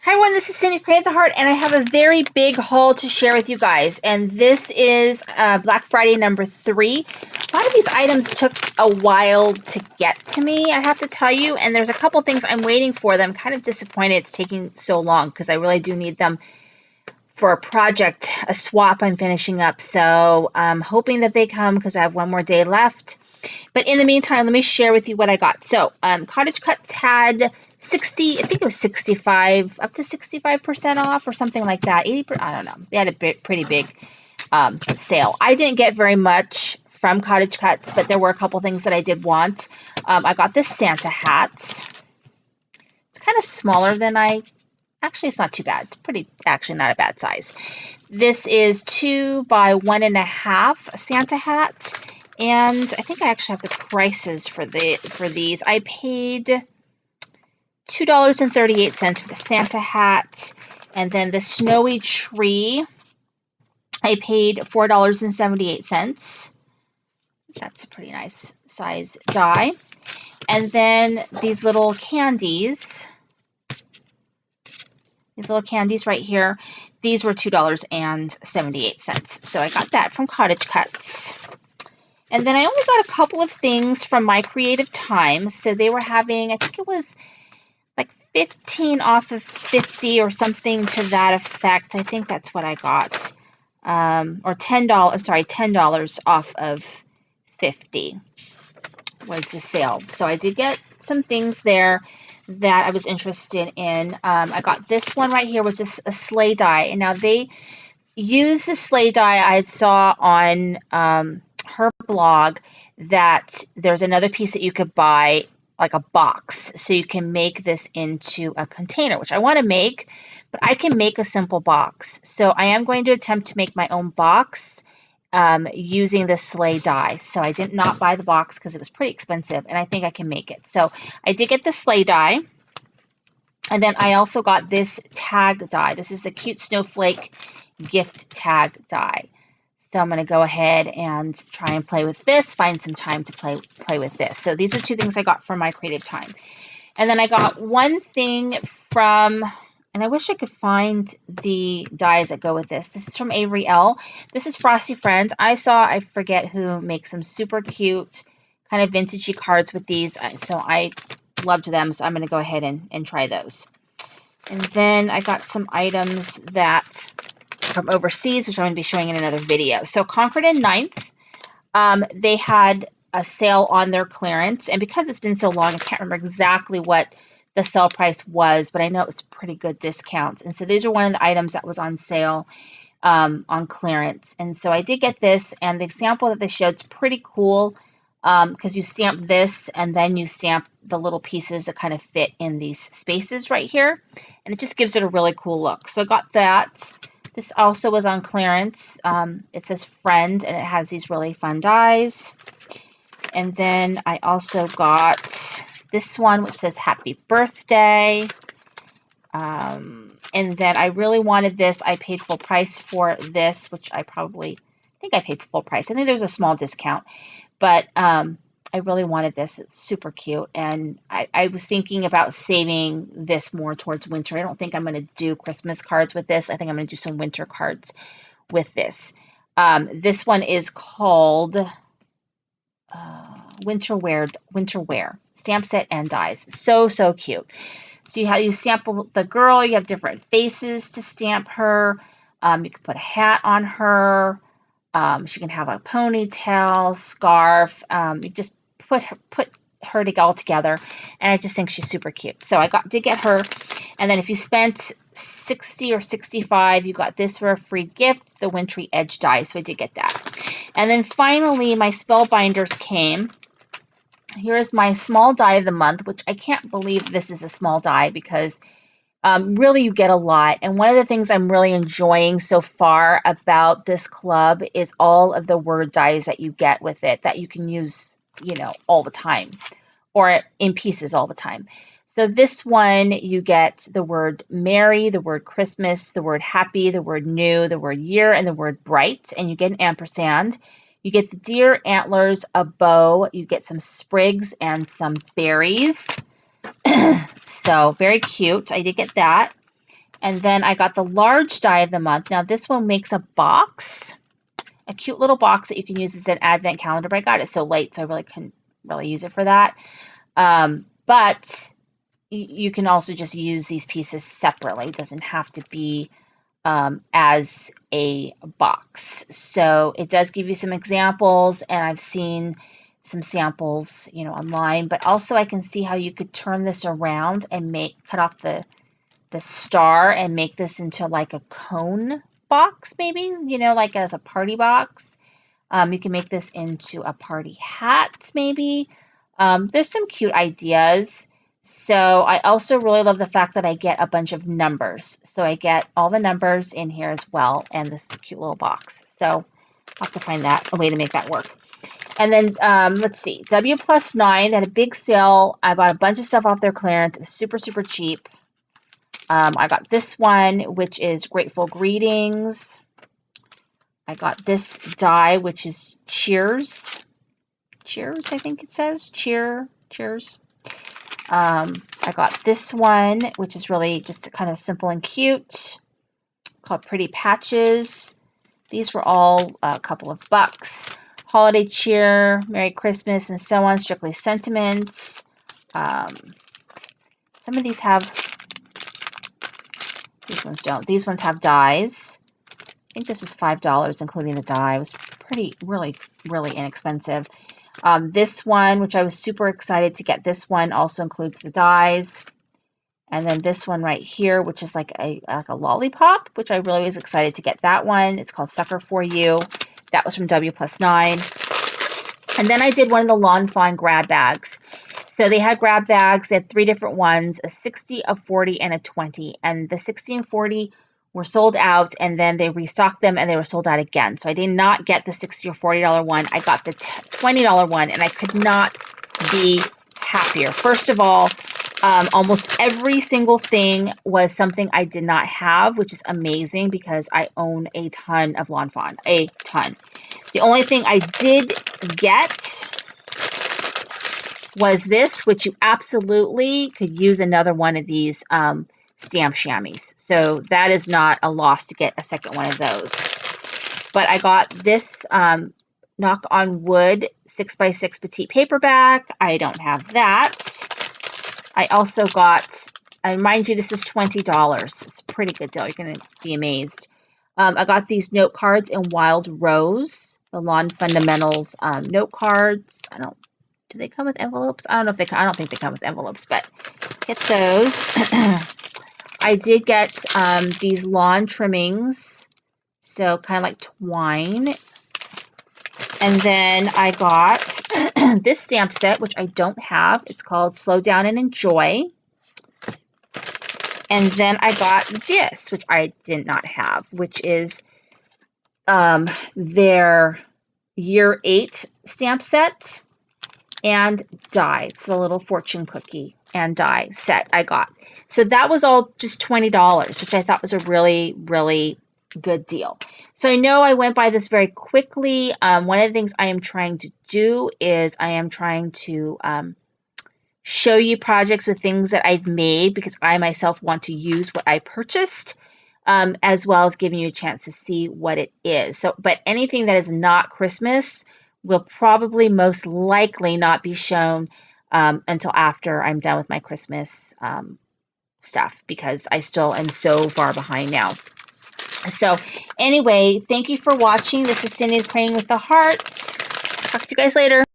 Hi everyone, this is Cindy Create the Heart, and I have a very big haul to share with you guys. And this is Black Friday number 3. A lot of these items took a while to get to me, I have to tell you. And there's a couple things I'm waiting for that I'm kind of disappointed it's taking so long because I really do need them for a project, a swap I'm finishing up. So I'm hoping that they come because I have one more day left. But in the meantime, let me share with you what I got. So Cottage Cuts had 60, I think it was 65, up to 65% off or something like that. 80%, I don't know. They had a pretty big sale. I didn't get very much from Cottage Cuts, but there were a couple things that I did want. I got this Santa hat. It's kind of smaller than actually, it's not too bad. It's actually not a bad size. This is 2 by 1.5 Santa hat. And I think I actually have the prices for these. I paid $2.38 for the Santa hat. And then the snowy tree, I paid $4.78. That's a pretty nice size die. And then these little candies, right here, these were $2.78. So I got that from Cottage Cuts. And then I only got a couple of things from My Creative Time. So they were having, I think it was like 15 off of 50 or something to that effect. I think that's what I got. Or $10 off of 50 was the sale. So I did get some things there that I was interested in. I got this one right here, which is a sleigh die. And now they use the sleigh die I saw on her blog, that there's another piece that you could buy, like a box, so you can make this into a container, which I want to make, but I can make a simple box. So I am going to attempt to make my own box using the sleigh die. So I did not buy the box because it was pretty expensive, and I think I can make it. So I did get the sleigh die. And then I also got this tag die. This is the Cute Snowflake gift tag die. So I'm going to go ahead and try and play with this, find some time to play with this. So these are two things I got from My Creative Time. And then I got one thing from, and I wish I could find the dies that go with this. This is from Avery L. This is Frosty Friends. I forget who makes some super cute, kind of vintagey cards with these. So I loved them. So I'm going to go ahead and try those. And then I got some items that from overseas, which I'm going to be showing in another video. So Concord and 9th, they had a sale on their clearance. And because it's been so long, I can't remember exactly what the sale price was, but I know it was pretty good discounts. And so these are one of the items that was on sale on clearance. And so I did get this, and the example that they showed is pretty cool because you stamp this and then you stamp the little pieces that kind of fit in these spaces right here. And it just gives it a really cool look. So I got that. This also was on clearance. It says Friend, and it has these really fun dies. And then I also got this one, which says Happy Birthday. And then I really wanted this. I paid full price for this, which I think I paid full price. I think there's a small discount. But I really wanted this. It's super cute. And I was thinking about saving this more towards winter. I don't think I'm going to do Christmas cards with this. I think I'm going to do some winter cards with this. This one is called Winter Wear Stamp Set and Dies. So cute. So you sample the girl. You have different faces to stamp her. You can put a hat on her. She can have a ponytail, scarf. You just put her all together, and I just think she's super cute. So I did get her, and then if you spent $60 or $65, you got this for a free gift, the Wintry Edge die. So I did get that. And then finally, my spellbinders came. Here is my small die of the month, which I can't believe this is a small die because really you get a lot. And one of the things I'm really enjoying so far about this club is all of the word dies that you get with it that you can use, all the time or in pieces all the time. So this one, you get the word merry, the word Christmas, the word happy, the word new, the word year, and the word bright. And you get an ampersand. You get the deer, antlers, a bow. You get some sprigs and some berries. So very cute. I did get that. And then I got the large die of the month. Now this one makes a box, a cute little box that you can use as an advent calendar, but I got it so late, so I really couldn't really use it for that. But you can also just use these pieces separately. It doesn't have to be as a box. So it does give you some examples, and I've seen some samples, online, but also I can see how you could turn this around and cut off the star and make this into like a cone box, maybe, like as a party box. You can make this into a party hat, maybe. There's some cute ideas. So I also really love the fact that I get a bunch of numbers. So I get all the numbers in here as well, and this cute little box. So I'll have to find a way to make that work. And then let's see, W+9 had a big sale. I bought a bunch of stuff off their clearance. It was super, super cheap. I got this one, which is Grateful Greetings. I got this die, which is Cheers. Cheers, I think it says. Cheers. I got this one, which is really just kind of simple and cute, called Pretty Patches. These were all a couple of bucks. Holiday Cheer, Merry Christmas, and so on. Strictly Sentiments. Some of these have... These ones don't. These ones have dies. I think this was $5, including the die. It was really inexpensive. This one, which I was super excited to get, this one also includes the dies. And then this one right here, which is like a lollipop, which I really was excited to get that one. It's called Sucker For You. That was from W+9. And then I did one of the Lawn Fawn grab bags. So they had grab bags. They had 3 different ones, a 60, a 40, and a 20. And the 60 and 40 were sold out, and then they restocked them, and they were sold out again. So I did not get the $60 or $40 one. I got the $20 one, and I could not be happier. First of all, almost every single thing was something I did not have, which is amazing because I own a ton of Lawn Fawn, a ton. The only thing I did get was this, which you absolutely could use another one of these stamp chamois. So that is not a loss to get a second one of those. But I got this Knock on Wood 6x6 petite paperback. I don't have that. I also got, and mind you, this was $20. It's a pretty good deal. You're going to be amazed. I got these note cards in Wild Rose, the Lawn Fundamentals note cards. Do they come with envelopes? I don't think they come with envelopes, but get those. I did get these lawn trimmings, so kind of like twine. And then I got this stamp set, which I don't have. It's called Slow Down and Enjoy. And then I got this, which I did not have, which is their Year 8 stamp set and die. It's the little fortune cookie and die set I got. So that was all just $20, which I thought was a really, really good deal. So I know I went by this very quickly. One of the things I am trying to do is I am trying to show you projects with things that I've made because I myself want to use what I purchased, as well as giving you a chance to see what it is. So, but anything that is not Christmas will probably most likely not be shown until after I'm done with my Christmas stuff because I still am so far behind now. So anyway, thank you for watching. This is Cindy Praying with the Heart. Talk to you guys later.